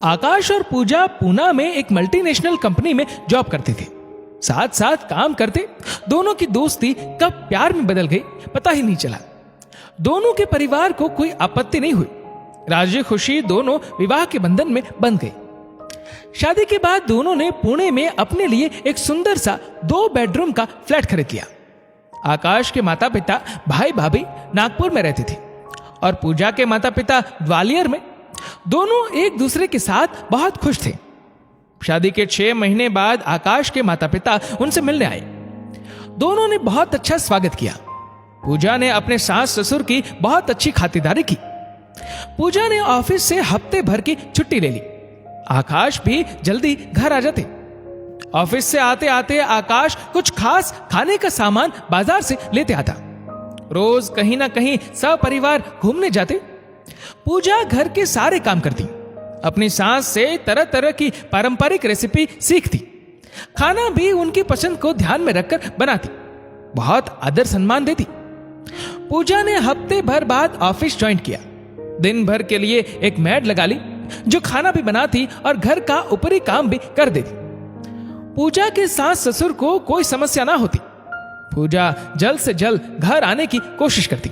आकाश और पूजा पूना में एक मल्टीनेशनल कंपनी में जॉब करते थे। साथ साथ काम करते दोनों की दोस्ती कब प्यार में बदल गई पता ही नहीं चला। दोनों के परिवार को कोई आपत्ति नहीं हुई। राजी खुशी दोनों विवाह के बंधन में बंध गए। शादी के बाद दोनों ने पुणे में अपने लिए एक सुंदर सा 2 बेडरूम का फ्लैट खरीद लिया। आकाश के माता पिता भाई भाभी नागपुर में रहते थे और पूजा के माता पिता ग्वालियर में। दोनों एक दूसरे के साथ बहुत खुश थे। शादी के 6 महीने बाद आकाश के माता पिता उनसे मिलने आए। दोनों ने बहुत अच्छा स्वागत किया। पूजा ने अपने सास ससुर की बहुत अच्छी खातिरदारी की। पूजा ने ऑफिस से हफ्ते भर की छुट्टी ले ली। आकाश भी जल्दी घर आ जाते। ऑफिस से आते आते आकाश कुछ खास खाने का सामान बाजार से लेते आता। रोज कहीं ना कहीं सपरिवार घूमने जाते। पूजा घर के सारे काम करती। अपनी सास से तरह तरह की पारंपरिक रेसिपी सीखती। खाना भी उनकी पसंद को ध्यान में रखकर बनाती। बहुत आदर सम्मान देती। पूजा ने हफ्ते भर बाद ऑफिस ज्वाइन किया। दिन भर के लिए एक मैड लगा ली जो खाना भी बनाती और घर का ऊपरी काम भी कर देती। पूजा के सास ससुर को कोई समस्या ना होती। पूजा जल्द से जल्द घर आने की कोशिश करती।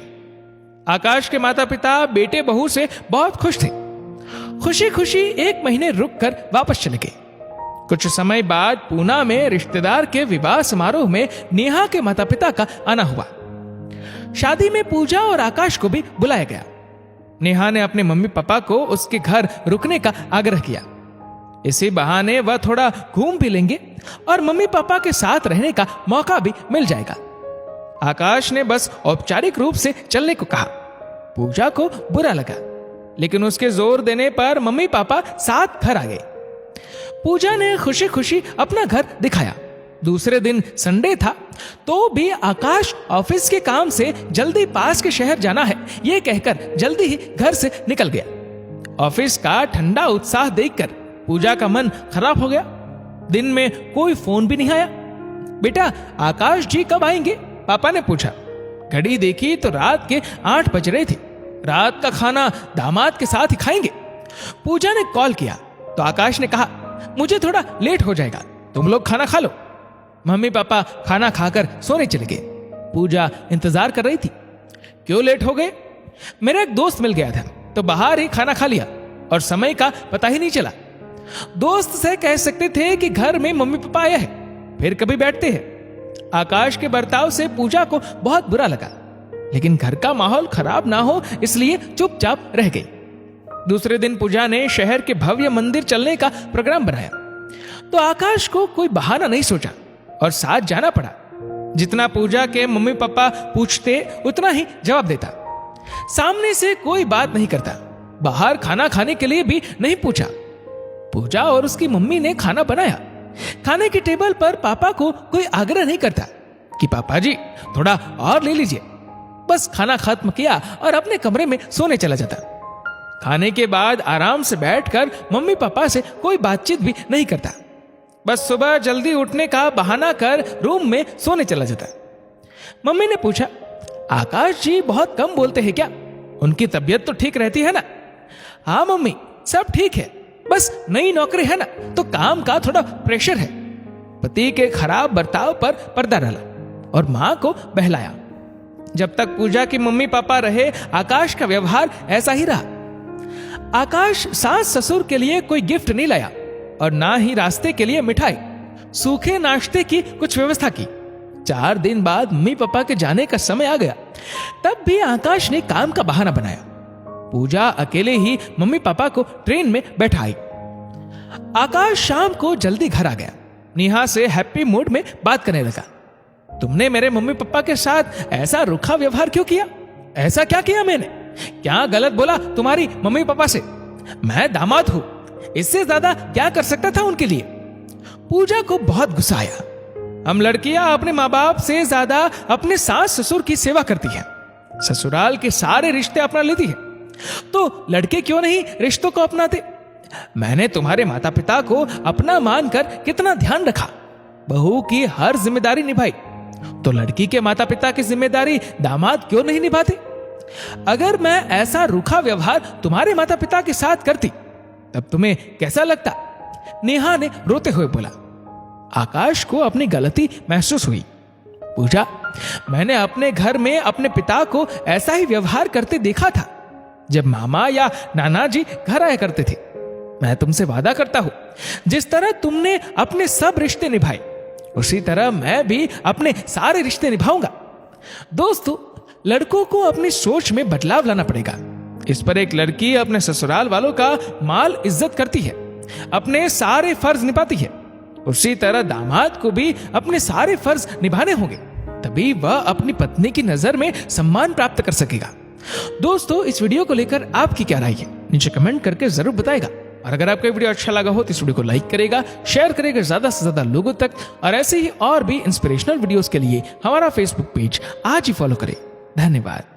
आकाश के माता पिता बेटे बहू से बहुत खुश थे। खुशी खुशी 1 महीने रुककर वापस चले गए। कुछ समय बाद पूना में रिश्तेदार के विवाह समारोह में नेहा के माता पिता का आना हुआ। शादी में पूजा और आकाश को भी बुलाया गया। नेहा ने अपने मम्मी पापा को उसके घर रुकने का आग्रह किया। इसी बहाने वह थोड़ा घूम भी लेंगे और मम्मी पापा के साथ रहने का मौका भी मिल जाएगा। आकाश ने बस औपचारिक रूप से चलने को कहा। पूजा को बुरा लगा, लेकिन उसके जोर देने पर मम्मी पापा साथ घर आ गए। पूजा ने खुशी खुशी अपना घर दिखाया। दूसरे दिन संडे था तो भी आकाश ऑफिस के काम से जल्दी पास के शहर जाना है यह कहकर जल्दी ही घर से निकल गया। ऑफिस का ठंडा उत्साह देखकर पूजा का मन खराब हो गया। दिन में कोई फोन भी नहीं आया। बेटा आकाश जी कब आएंगे? पापा ने पूछा। घड़ी देखी तो रात के 8 बज रहे थे। रात का खाना दामाद के साथ ही खाएंगे। पूजा ने कॉल किया तो आकाश ने कहा मुझे थोड़ा लेट हो जाएगा, तुम लोग खाना खा लो। मम्मी पापा खाना खाकर सोने चले गए। पूजा इंतजार कर रही थी। क्यों लेट हो गए? मेरा एक दोस्त मिल गया था तो बाहर ही खाना खा लिया और समय का पता ही नहीं चला। दोस्त से कह सकते थे कि घर में मम्मी पापा आया है, फिर कभी बैठते हैं। आकाश के बर्ताव से पूजा को बहुत बुरा लगा, लेकिन घर का माहौल खराब ना हो इसलिए चुपचाप रह गई। दूसरे दिन पूजा ने शहर के भव्य मंदिर चलने का प्रोग्राम बनाया तो आकाश को कोई बहाना नहीं सोचा और साथ जाना पड़ा। जितना पूजा के मम्मी पापा पूछते उतना ही जवाब देता। सामने से कोई बात नहीं करता। बाहर खाना खाने के लिए भी नहीं पूछा। पूजा और उसकी मम्मी ने खाना बनाया। खाने की टेबल पर पापा को कोई आग्रह नहीं करता कि पापा जी थोड़ा और ले लीजिए। बस खाना खत्म किया और अपने कमरे में सोने चला जाता। खाने के बाद आराम से बैठकर मम्मी पापा से कोई बातचीत भी नहीं करता। बस सुबह जल्दी उठने का बहाना कर रूम में सोने चला जाता। मम्मी ने पूछा आकाश जी बहुत कम बोलते हैं क्या? उनकी तबीयत तो ठीक रहती है ना? हाँ मम्मी सब ठीक है, बस नई नौकरी है ना तो काम का थोड़ा प्रेशर है। पति के खराब बर्ताव पर पर्दा डाला और मां को बहलाया। जब तक पूजा की मम्मी पापा रहे आकाश का व्यवहार ऐसा ही रहा। आकाश सास ससुर के लिए कोई गिफ्ट नहीं लाया और ना ही रास्ते के लिए मिठाई। सूखे नाश्ते की कुछ व्यवस्था की। 4 दिन बाद मम्मी पापा के जाने का समय आ गया। तब भी आकाश ने काम का बहाना बनाया। पूजा अकेले ही मम्मी पापा को ट्रेन में बैठाई। आकाश शाम को जल्दी घर आ गया। नेहा से हैप्पी मूड में बात करने लगा। तुमने मेरे मम्मी पापा के साथ ऐसा रूखा व्यवहार क्यों किया? ऐसा क्या किया मैंने? क्या गलत बोला तुम्हारी मम्मी पापा से? मैं दामाद हूं, इससे ज्यादा क्या कर सकता था उनके लिए? पूजा को बहुत गुस्सा आया। हम लड़कियां अपने माँ बाप से ज्यादा अपने सास ससुर की सेवा करती हैं। ससुराल के सारे रिश्ते अपना लेती है, तो लड़के क्यों नहीं रिश्तों को अपनाते? मैंने तुम्हारे माता पिता को अपना मानकर कितना ध्यान रखा। बहू की हर जिम्मेदारी निभाई, तो लड़की के माता पिता की जिम्मेदारी दामाद क्यों नहीं निभाते? अगर मैं ऐसा रूखा व्यवहार तुम्हारे माता पिता के साथ करती तब तुम्हें कैसा लगता? नेहा ने रोते हुए बोला। आकाश को अपनी गलती महसूस हुई। पूछा, मैंने अपने घर में अपने पिता को ऐसा ही व्यवहार करते देखा था जब मामा या नाना जी घर आया करते थे। मैं तुमसे वादा करता हूं, जिस तरह तुमने अपने सब रिश्ते निभाए उसी तरह मैं भी अपने सारे रिश्ते निभाऊंगा। दोस्तों, लड़कों को अपनी सोच में बदलाव लाना पड़ेगा। इस पर एक लड़की अपने ससुराल वालों का माल इज्जत करती है, अपने सारे फर्ज निभाती है, उसी तरह दामाद को भी अपने सारे फर्ज निभाने होंगे, तभी वह अपनी पत्नी की नजर में सम्मान प्राप्त कर सकेगा। दोस्तों, इस वीडियो को लेकर आपकी क्या राय है, नीचे कमेंट करके जरूर बताएगा। और अगर आपको वीडियो अच्छा लगा हो तो इस वीडियो को लाइक करेगा, शेयर करेगा ज्यादा से ज्यादा लोगों तक, और ऐसे ही और भी इंस्पिरेशनल वीडियोस के लिए हमारा फेसबुक पेज आज ही फॉलो करें। धन्यवाद।